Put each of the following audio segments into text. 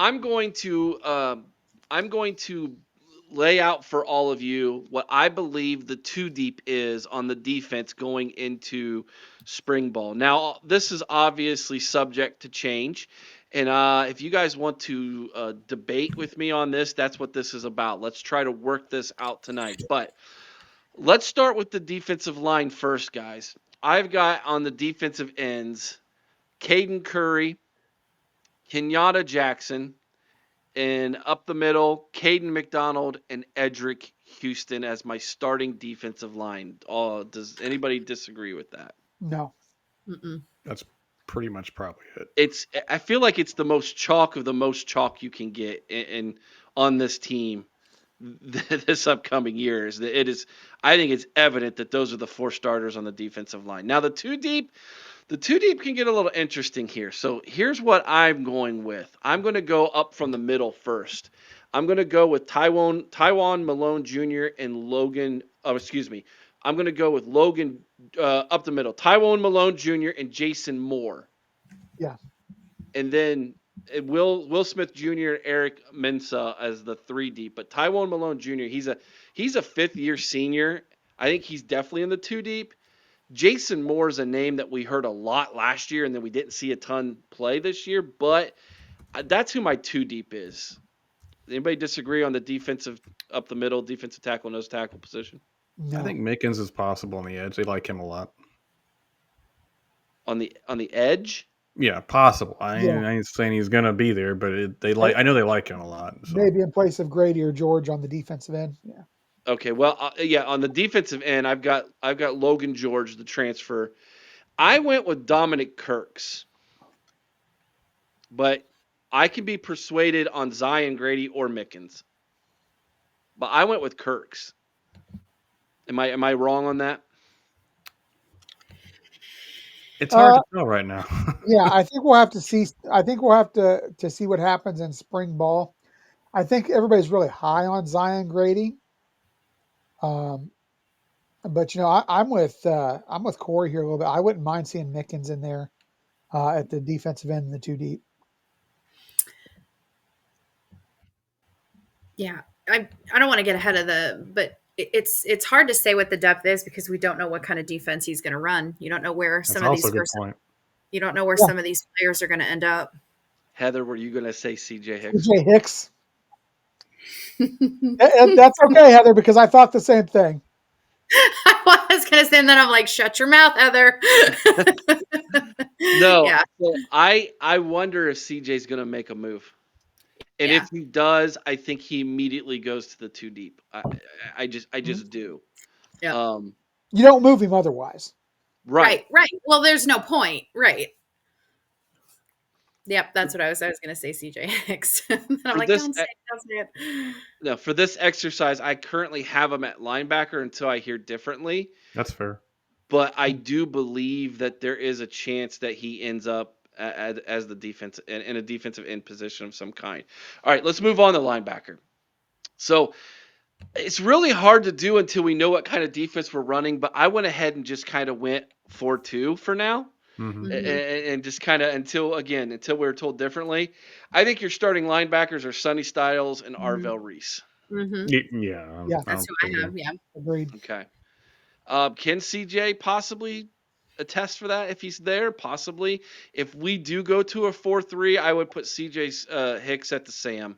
I'm going to lay out for all of you what I believe the two deep is on the defense going into spring ball. Now, this is obviously subject to change. And if you guys want to debate with me on this, that's what this is about. Let's try to work this out tonight. But let's start with the defensive line first, guys. I've got on the defensive ends Caden Curry, Kenyatta Jackson, and up the middle, Caden McDonald and Edric Houston as my starting defensive line. Does anybody disagree with that? No. Mm-mm. That's pretty much probably it. I feel like it's the most chalk of the most chalk you can get in on this team this upcoming year. I think it's evident that those are the four starters on the defensive line. Now the two deep can get a little interesting here. So here's what I'm going with. I'm going to go up from the middle first. I'm going to go with Taiwan Malone Jr. and Logan. Oh, excuse me. I'm going to go with Logan up the middle. Taiwan Malone Jr. and Jason Moore. Yeah. And then Will Smith Jr. Eric Mensah as the three deep. But Taiwan Malone Jr. He's a fifth year senior. I think he's definitely in the two deep. Jason Moore is a name that we heard a lot last year, and then we didn't see a ton play this year. But that's who my two deep is. Anybody disagree on the defensive up the middle, defensive tackle, nose tackle position? No. I think Mickens is possible on the edge. They like him a lot. On the edge? Yeah, possible. I Yeah. ain't saying he's gonna be there, but I know they like him a lot. So. Maybe in place of Grady or George on the defensive end. Yeah. Okay, well, yeah, on the defensive end, I've got Logan George, the transfer. I went with Dominic Kirks, but I can be persuaded on Zion Grady or Mickens. But I went with Kirks. Am I wrong on that? It's hard to tell right now. Yeah, I think we'll have to see. I think we'll have to see what happens in spring ball. I think everybody's really high on Zion Grady. But I'm with Corey here a little bit. I wouldn't mind seeing Mickens in there at the defensive end in the two deep. Yeah, I don't want to get ahead of but it's hard to say what the depth is because we don't know what kind of defense he's going to run. You don't know where That's some of also these a good point. you don't know where Yeah. some of these players are going to end up. Heather, were you going to say C.J. Hicks? CJ Hicks. And that's okay, Heather, because I thought the same thing. I was going to say, and then I'm like, shut your mouth, Heather. No. Yeah. So I wonder if CJ's going to make a move. And Yeah. if he does, I think he immediately goes to the two deep. I just do. Yeah. You don't move him otherwise. Right. Right. Well, there's no point. Right. Yep, that's what I was going to say, CJ Hicks. And I'm like, don't say it. No, for this exercise, I currently have him at linebacker until I hear differently. That's fair. But I do believe that there is a chance that he ends up as the defense in a defensive end position of some kind. All right, let's move on to linebacker. So it's really hard to do until we know what kind of defense we're running. But I went ahead and just kind of went 4-2 for now. Mm-hmm. And just kind of until we were told differently. I think your starting linebackers are Sonny Styles and Arvell Reese. Mm-hmm. Yeah, That's who I have. Yeah. Agreed. Okay. Can CJ possibly attest for that if he's there? Possibly. If we do go to a 4-3, I would put CJ Hicks at the Sam.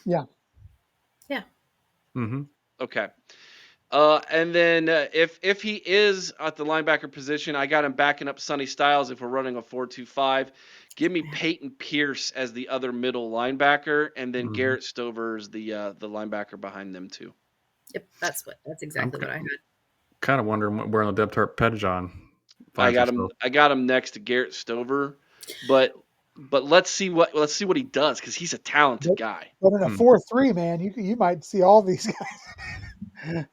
Yeah. Yeah. Mm-hmm. Okay. And then if he is at the linebacker position, I got him backing up Sonny Styles if we're running a 4-2-5. Give me Peyton Pierce as the other middle linebacker, and then Garrett Stover is the linebacker behind them too. Yep. That's exactly what I had. Kind of wondering where on the depth chart Pettijohn. I got him next to Garrett Stover, but let's see what he does because he's a talented guy. But in a 4-3, man, you might see all these guys.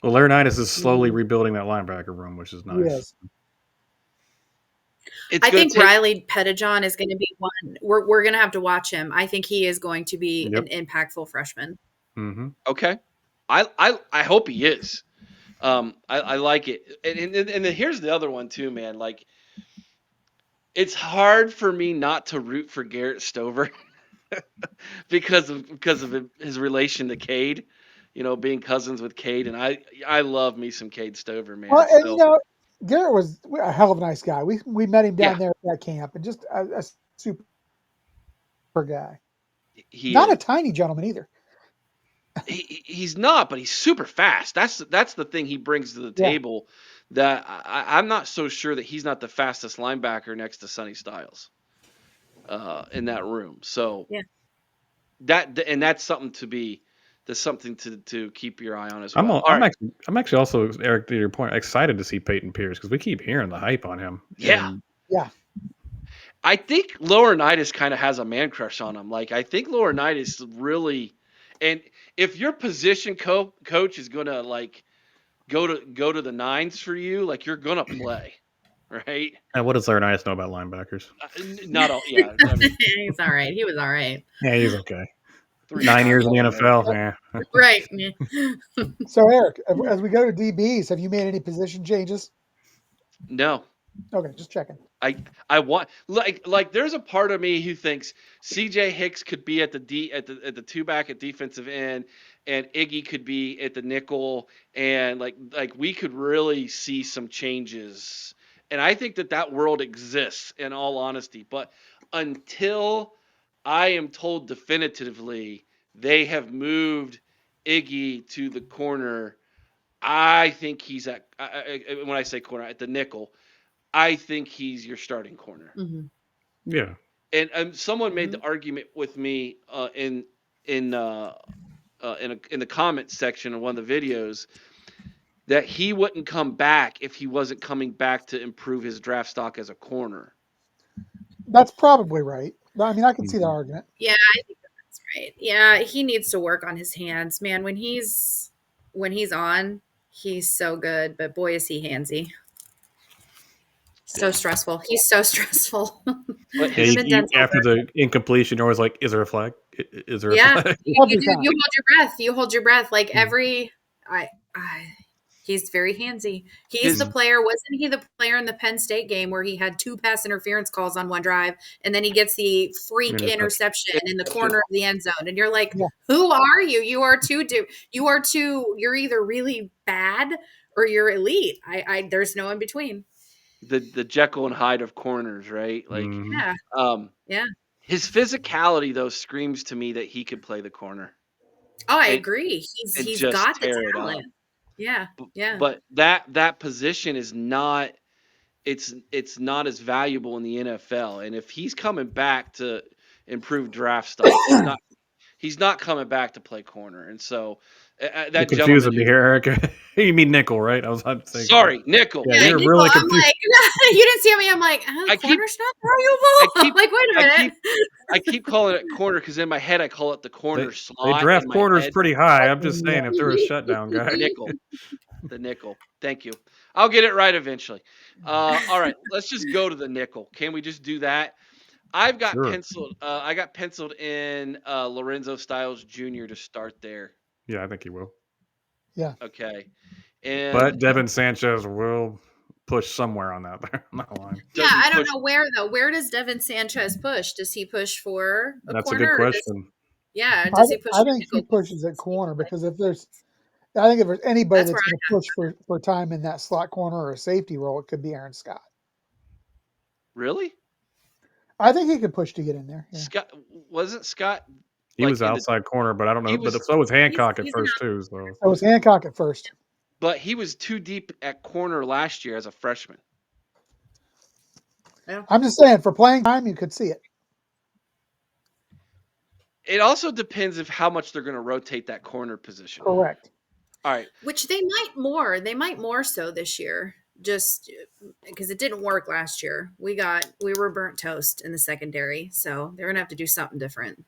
Well, Laurinaitis is slowly rebuilding that linebacker room, which is nice. Yes. I think Riley Pettijohn is going to be one. We're going to have to watch him. I think he is going to be an impactful freshman. Mm-hmm. Okay, I hope he is. I like it, and then here's the other one too, man. Like, it's hard for me not to root for Garrett Stover because of his relation to Cade, being cousins with Cade, and I love me some Cade Stover, Well, man. and So Garrett was a hell of a nice guy. We met him yeah, down there at that camp, and just a super guy. he Not a is. tiny gentleman either. He's not, but he's super fast. That's the thing he brings to the Yeah, table. That I'm not so sure that he's not the fastest linebacker next to Sonny Styles in that room. So Yeah. that's something to keep your eye on as well. All I'm right, actually also, Eric, to your point, excited to see Peyton Pierce because we keep hearing the hype on him. yeah. And yeah. I think Laurinaitis kind of has a man crush on him. Like I think Laurinaitis really, and if your position coach is gonna like go to the nines for you, like you're gonna play, right? what does Laurinaitis know about linebackers? Not all, yeah. I mean, He's all right. He was all right. Yeah, he's okay. three 9 years in the tackles and NFL, everything. man. Right. Yeah. So Eric, as we go to DBs, have you made any position changes? No, Okay, just checking. I want like there's a part of me who thinks CJ Hicks could be at the two back at defensive end, and Iggy could be at the nickel, and like we could really see some changes, and I think that world exists in all honesty, but until I am told definitively they have moved Iggy to the corner, I think he's when I say corner at the nickel. I think he's your starting corner. Hmm. Yeah. And someone made Hmm. the argument with me in in the comment section of one of the videos that he wouldn't come back if he wasn't coming back to improve his draft stock as a corner. That's probably right. I mean, I can see the Mhm. argument. Yeah, I think that's right. Yeah, he needs to work on his hands, man. When he's on, he's so good, but boy is he handsy. So Yeah, stressful. He's so stressful. but Yeah, Him his and Denzel after are. the incompletion, you're always like, is there a flag? Is there a Yeah, flag? you Every do. time. You hold your breath. You hold your breath. Like every. I. He's very handsy. He's the his player. Wasn't he the player in the Penn State game where he had two pass interference calls on one drive, and then he gets the freak Interception. interception in the corner of the end zone, and you're like, Yeah, "Who are you? You are too. You are too. You're either really bad or you're elite. There's no in between." the Jekyll and Hyde of corners, right? Like Hmm. Yeah. um Yeah. his physicality though screams to me that he could play the corner Oh, I and agree. and He's just got the tear it up. talent. Yeah. Yeah. But that position is not it's not as valuable in the NFL. And if he's coming back to improve draft stock, he's not coming back to play corner. And so You're that gentleman confusing me who here, Eric. You mean nickel, right? I was about to say, sorry, nickel. yeah, Yeah, you're Nicole, really I'm confused. like, you didn't see me. I'm like, oh, I keep corner's not I valuable. keep Like, wait a I minute. keep I keep calling it corner because in my head I call it the corner They slot in draft my corners head. pretty high. I'm just yeah. saying, if they're a shutdown guy, Nickel. The nickel. Thank you. I'll get it right eventually. All right, let's just go to the nickel. Can we just do that? I've got sure. penciled. I got penciled in Lorenzo Styles Jr. to start there. Yeah, I think he will. Yeah. Okay, and But Devin Sanchez will push somewhere on that line. Yeah, does he I don't push? know where though. Where does Devin Sanchez push? Does he push for a That's a good corner, or does question. yeah? I, Does he push I for think he nickel? pushes at corner because I think if there's anybody That's that's where going to push for time in that slot corner or a safety role, it could be Aaron Scott. Really? I think he could push to get in there. Yeah. Scott wasn't Scott He was like in the outside corner, but I don't he know. But was so was he's Hancock at he's an first too. So That was Hancock at first. but he was too deep at corner last year as a freshman. yeah. I'm just saying, for playing time, you could see it. It also depends of how much they're going to rotate that corner position. Correct. All right. Which they might more. They might more so this year, just because it didn't work last year. We were burnt toast in the secondary, so they're gonna have to do something different.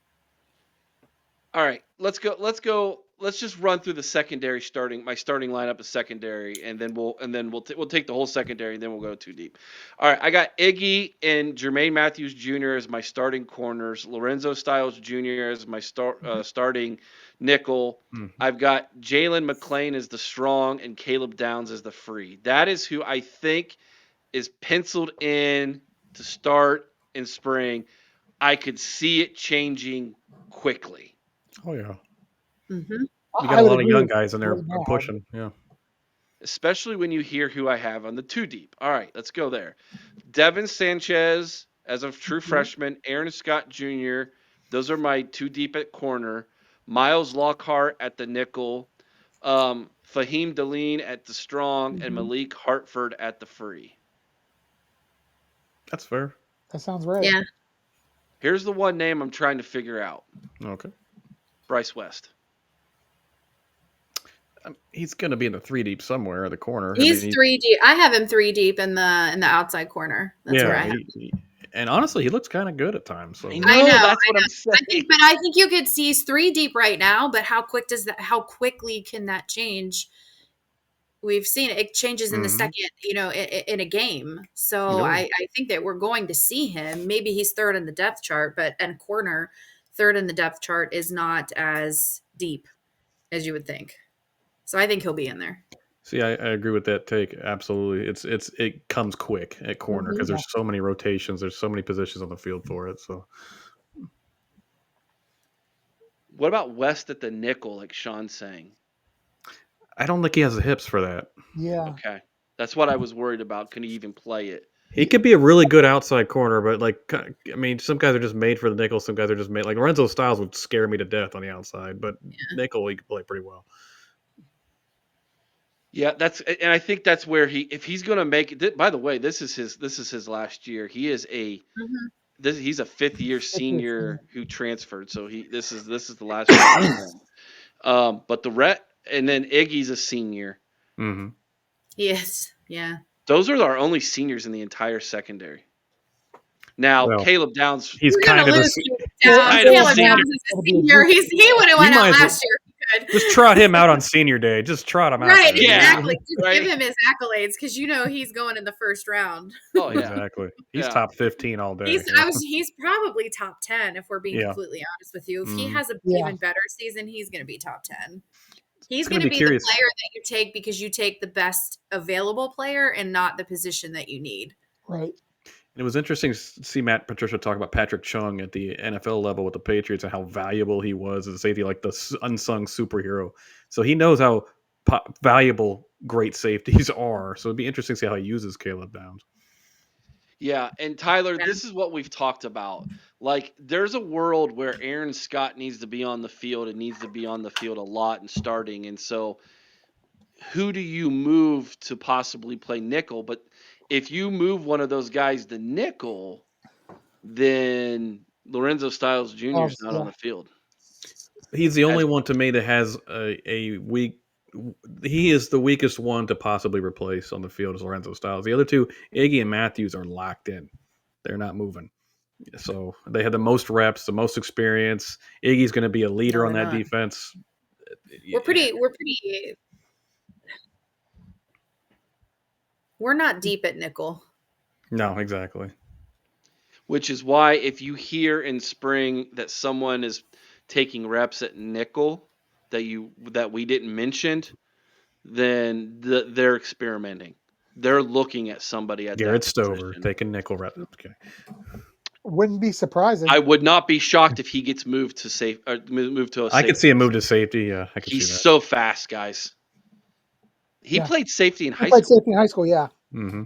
All right, let's go. Let's go. Let's just run through the secondary my starting lineup is secondary, and then we'll take the whole secondary, and then we'll go too deep. All right, I got Iggy and Jermaine Matthews Jr. as my starting corners, Lorenzo Styles Jr. as my starting nickel. mhm. I've got Jalen McClain as the strong and Caleb Downs as the free. That is who I think is penciled in to start in spring. I could see it changing quickly. Oh yeah, Mm-hmm. you got I a would lot of agree young with guys in there right now. pushing. Yeah, Especially when you hear who I have on the 2 deep. All right, let's go there. Devin Sanchez as a true freshman, Aaron Scott Jr. Those are my 2 deep at corner. Miles Lockhart at the nickel, Fahim Deline at the strong, and Mhm. Malik Hartford at the free. that's fair. That sounds right. Yeah. Here's the one name I'm trying to figure out: Okay, Bryce West. he's gonna be in the 3 deep somewhere at the corner. I He's mean, 3 deep. I have him 3 deep in the outside corner. That's where I yeah, have. and honestly, he looks kind of good at times. I So I know, know. that's what I'm saying. I think you could see he's 3 deep right now, but how quickly can that change? We've seen it changes in the mhm. second, in a game. So Yeah. I think that we're going to see him. Maybe he's third in the depth chart, but and corner third in the depth chart is not as deep as you would think. So I think he'll be in there. See, I agree with that take. Absolutely, it comes quick at corner Hmm. because there's so many rotations, there's so many positions on the field for it. So What about West at the nickel, like Sean's saying? I don't think he has the hips for that. Yeah. Okay. That's what I was worried about. Can he even play it? He could be a really good outside corner, but I mean, some guys are just made for the nickel. Some guys are just made like Lorenzo Styles would scare me to death on the outside, but nickel he could play pretty well. Yeah, and I think that's where if he's going to make it. By the way, this is his last year. Hmm. He's a 5th-year It's just, senior who transferred, so this is the last year for him. But and then Iggy's a senior. Hmm. Yes. Yeah. Those are our only seniors in the entire secondary. Now, Well, Caleb Downs, he's We're gonna kind of lose the. Caleb he's well, Downs. kind of a Caleb Caleb senior. Downs Downs is is going a to be a senior. good. He would have You went out might as well last year if he could. just trot him out on senior day. Just trot him out Right, there. Yeah, exactly. Just give right. him his accolades because he's going in the first round. Oh yeah, Exactly. He's yeah. top 15 all day. He's probably top 10 if we're being Yeah. completely honest with you. If he Mm. has an Yeah. even better season, he's going to be top 10. It's He's going going to to be be the curious. player that you take because you take the best available player and not the position that you need. Right. It was interesting to see Matt Patricia talk about Patrick Chung at the NFL level with the Patriots and how valuable he was as a safety, like the unsung superhero. So he knows how valuable great safeties are. So it'd be interesting to see how he uses Caleb Downs. Yeah, and Tyler, Yeah. this is what we've talked about. Like, there's a world where Aaron Scott needs to be on the field and needs to be on the field a lot and starting. And so, who do you move to possibly play nickel? But if you move one of those guys to nickel, then Lorenzo Styles Jr. is not on Yeah. the field. He's the only As one to me that has a weak. He is the weakest one to possibly replace on the field as Lorenzo Styles. The other two, Iggy and Matthews, are locked in. They're not moving. So they had the most reps, the most experience. Iggy's going to be a leader No, on they're that not. defense. We're not deep at nickel. No, exactly. which is why if you hear in spring that someone is taking reps at nickel that we didn't mention, then they're experimenting. They're looking at somebody at Garrett that Stover position. taking nickel rep. Okay. Wouldn't be surprising. I would not be shocked if he gets moved to safe or moved to a I could safety. see him move to safety. Yeah, I could see He's that. so fast, guys. He Yeah. played safety in He high played school. safety in high school. Yeah. Mm-hmm.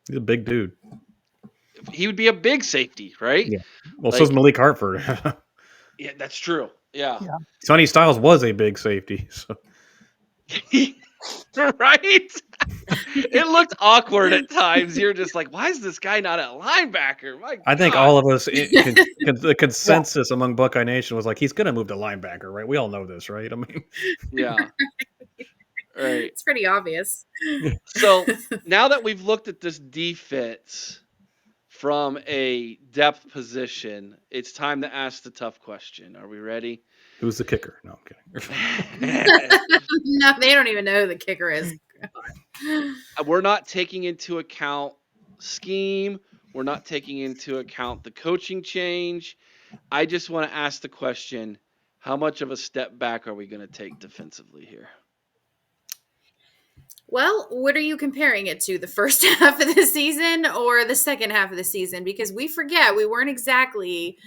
He's a big dude. He would be a big safety, right? Yeah. Well, so is Like, Malik Hartford. yeah, that's true. Yeah. Yeah. Sonny Styles was a big safety. So. Right? It looked awkward at times. You're just like, why is this guy not a linebacker? My I think God. all of us, the consensus among Buckeye Nation was like, he's going to move to linebacker, right? We all know this, right? I mean, Yeah. Right. It's pretty obvious. So now that we've looked at this defense from a depth position, it's time to ask the tough question. Are we ready? who's the kicker? No, I'm kidding. No, they don't even know who the kicker is. We're not taking into account scheme. We're not taking into account the coaching change. I just want to ask the question, how much of a step back are we going to take defensively here? Well, what are you comparing it to? The first half of the season or the second half of the season? Because we forget we weren't exactly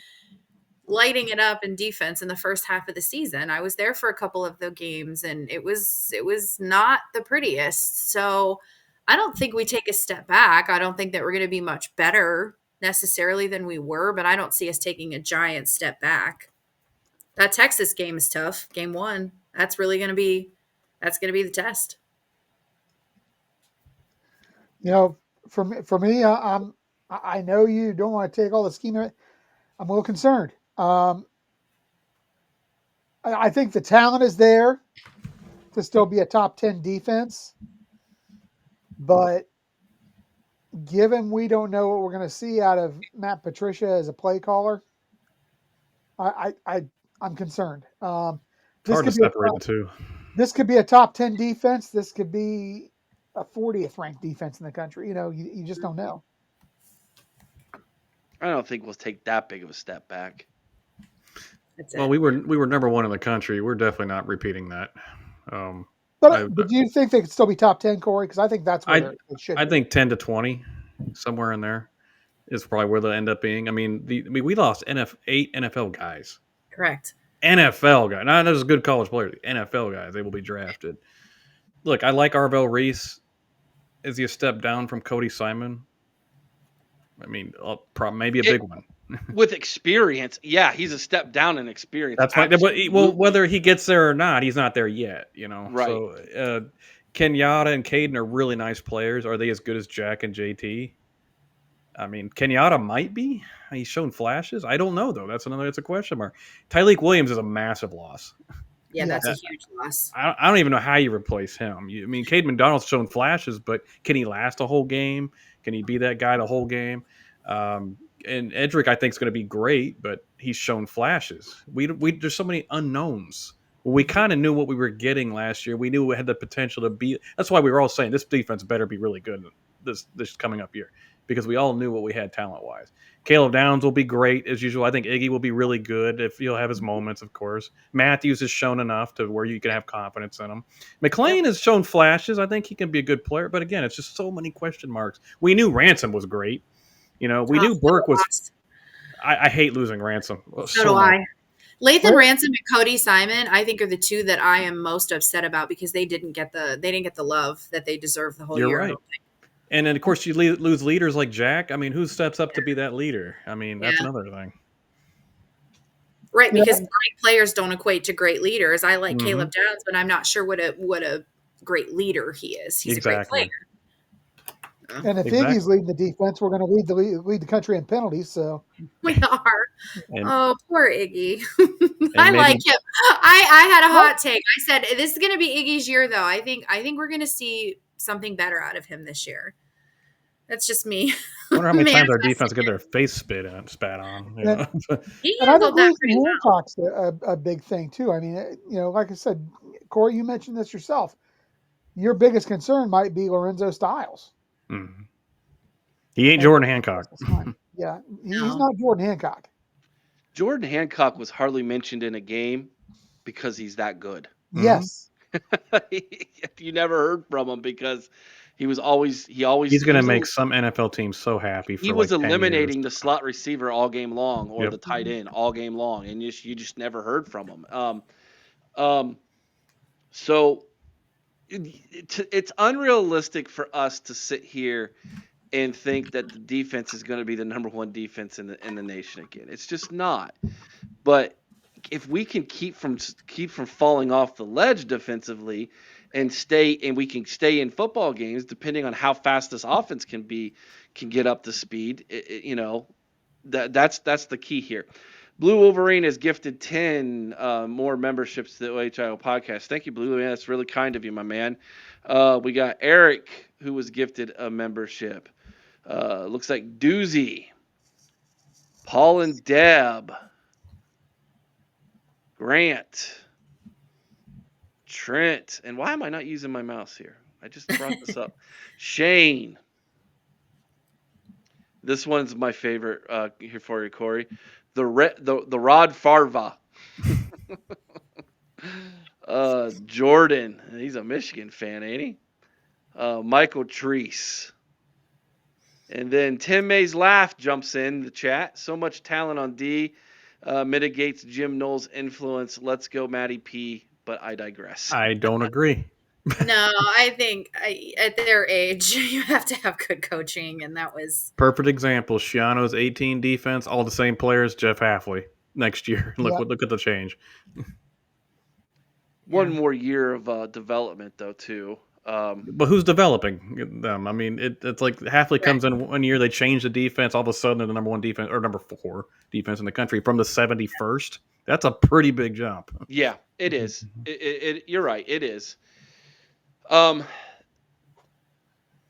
lighting it up in defense in the first half of the season. I was there for a couple of the games and it was not the prettiest. So I don't think we take a step back. I don't think that we're going to be much better necessarily than we were, but I don't see us taking a giant step back. That Texas game is tough. Game 1. That's going to be the test. You know, for me, I know you don't want to take all the scheme. I'm a little concerned. I think the talent is there to still be a top 10 defense, but given we don't know what we're going to see out of Matt Patricia as a play caller, I'm concerned. It's This hard to could be separate the two. this could be a top 10 defense. This could be a 40th ranked defense in the country. You just don't know. I don't think we'll take that big of a step back. That's Well, it. we were number one in the country. We're definitely not repeating that. Um, I But do you think they could still be top 10, Corey? Because I think that's where I they should I be. think 10 to 20, somewhere in there, is probably where they'll end up being. We lost 8 NFL guys. Correct. NFL guys, not as good college players. NFL guys, they will be drafted. Look, I like Arvell Reese. Is he a step down from Cody Simon? I mean, maybe a It, big one. with experience, yeah, he's a step down in experience. That's fine. Well, Absolutely. whether he gets there or not, he's not there yet. Right. So Kenyatta and Caden are really nice players. Are they as good as Jack and JT? I mean, Kenyatta might be. He's shown flashes. I don't know though. That's a question mark. Tyleek Williams is a massive loss. Yeah, that's a Yes. huge loss. I don't even know how you replace him. Cade McDonald's shown flashes, but can he last a whole game? Can he be that guy the whole game? And Edric, I think, is going to be great, but he's shown flashes. We there's so many unknowns. We kind of knew what we were getting last year. We knew we had the potential to be. That's why we were all saying this defense better be really good this coming up year, because we all knew what we had talent wise. Caleb Downs will be great as usual. I think Iggy will be really good if he'll have his moments, of course. Matthews has shown enough to where you can have confidence in him. McLean has shown flashes. I think he can be a good player, but again, it's just so many question marks. We knew Ransom was great. We knew Burke was. Lost. I hate losing Ransom So so do much. I. Lathan Where, Ransom and Cody Simon, I think, are the two that I am most upset about because they didn't get the love that they deserved the whole You're year. I right. don't think. And then, of course, you lose leaders like Jack. I mean, who steps up to be that leader? I mean, that's Yeah. another thing. Right, you because know, great players don't equate to great leaders. I like Mm-hmm. Caleb Downs, but I'm not sure what a great leader he is. He's a great Exactly. player. and if Exactly. Iggy's leading the defense, we're going to lead the country in penalties. So We are. And Oh, poor Iggy. I and like maybe him. I had a what? hot take. I said this is going to be Iggy's year, though. I think we're going to see something better out of him this year. That's just me. I wonder how many times our Manifesting defense get it. their face spat on. And, He and I think handled that losing pretty well. Hancock's a big thing too. I mean, like I said, Corey, you mentioned this yourself. Your biggest concern might be Lorenzo Styles. Mhm. He ain't And Jordan Hancock. yeah, he's No. not Jordan Hancock. Jordan Hancock was hardly mentioned in a game because he's that good. Mhm. Yes, You never heard from him because he always He's going he to was make some NFL teams so happy he for was like 10 years. eliminating the slot receiver all game long or Yep. the tight end all game long, and you just never heard from him. Um, so it's unrealistic for us to sit here and think that the defense is going to be the number one defense in the nation again. It's just not. But if we can keep from falling off the ledge defensively and we can stay in football games depending on how fast this offense can get up to speed, that's the key here. Blue Wolverine has gifted 10 more memberships to the OHIO podcast. Thank you, Blue. Man, that's really kind of you, my man. We got Eric, who was gifted a membership. Looks like Doozy, Paul and Deb, Grant, Trent, and why am I not using my mouse here? I just brought this up. Shane. This one's my favorite here for you, Corey. The Rod Farva. Jordan. He's a Michigan fan, ain't he? Michael Treese. And then Tim May's laugh jumps in the chat. So much talent on D mitigates Jim Knowles' influence. Let's go, Matty P. But I digress. I don't agree. No, I think at their age, you have to have good coaching, and that was Perfect example. Shiano's 18 defense, all the same players. Jeff Halfley next year. Yep. Look at the change. One more year of development, though, too. But who's developing them? I mean, it's like Halfley comes in one year, they change the defense. All of a sudden, they're the number one defense or number 4 defense in the country from the 71st. That's a pretty big jump. Yeah, it is. You're right. It is. I'm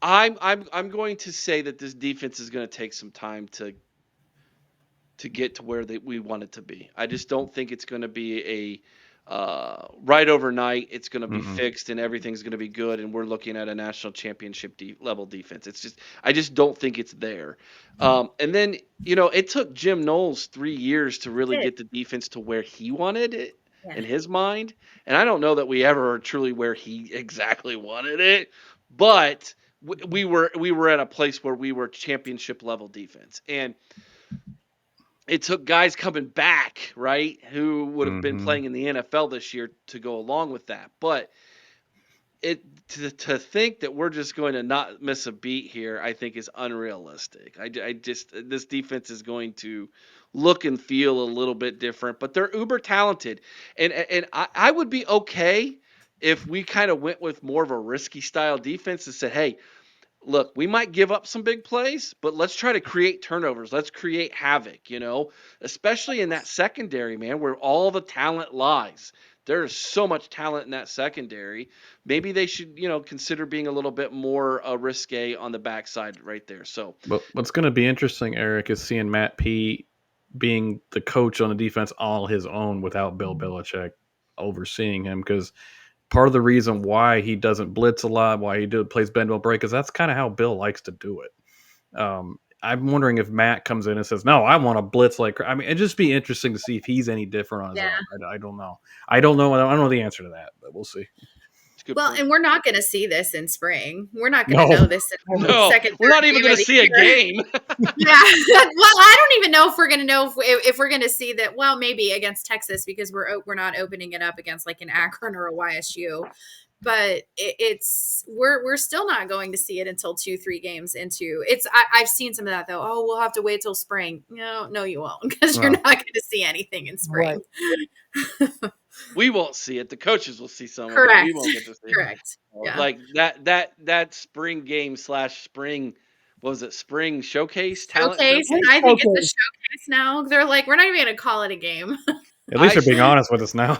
going to say that this defense is going to take some time to get to where we want it to be. I just don't think it's going to be a right overnight. It's going to be fixed and everything's going to be good, and we're looking at a national championship level defense. I just don't think it's there. And then it took Jim Knowles 3 years to really get the defense to where he wanted it in his mind, and I don't know that we ever are truly where he exactly wanted it, but we were at a place where we were championship level defense. And it took guys coming back, right, who would have been playing in the NFL this year to go along with that. But to think that we're just going to not miss a beat here, I think is unrealistic. This defense is going to look and feel a little bit different, but they're uber talented, and I would be okay if we kind of went with more of a risky style defense and said, hey, look, we might give up some big plays, but let's try to create turnovers. Let's create havoc, especially in that secondary, man, where all the talent lies. There's so much talent in that secondary. Maybe they should, consider being a little bit more risque on the backside right there. So, but what's going to be interesting, Eric, is seeing Matt P being the coach on the defense all his own without Bill Belichick overseeing him, because part of the reason why he doesn't blitz a lot, why he plays bend don't break, is that's kind of how Bill likes to do it. I'm wondering if Matt comes in and says, "No, I want to blitz like." I mean, it'd just be interesting to see if he's any different on his own. I don't know. I don't know the answer to that, but we'll see. Well, point. And we're not going to see this in spring. We're not going to know this in the second. We're not even going to see a game. Yeah. Well, I don't even know if we're going to know if we're going to see that. Well, maybe against Texas, because we're not opening it up against like an Akron or a YSU. But we're still not going to see it until 2-3 games into it's. I've seen some of that though. Oh, we'll have to wait till spring. No, you won't, because you're not going to see anything in spring. Right. We won't see it. The coaches will see some. Correct. Of it. We won't get to see Correct. it. Yeah. Like that spring game / spring. What was it? Spring showcase? Talent showcase? I think it's a showcase now. They're like, we're not even going to call it a game. At least they're being honest with us now.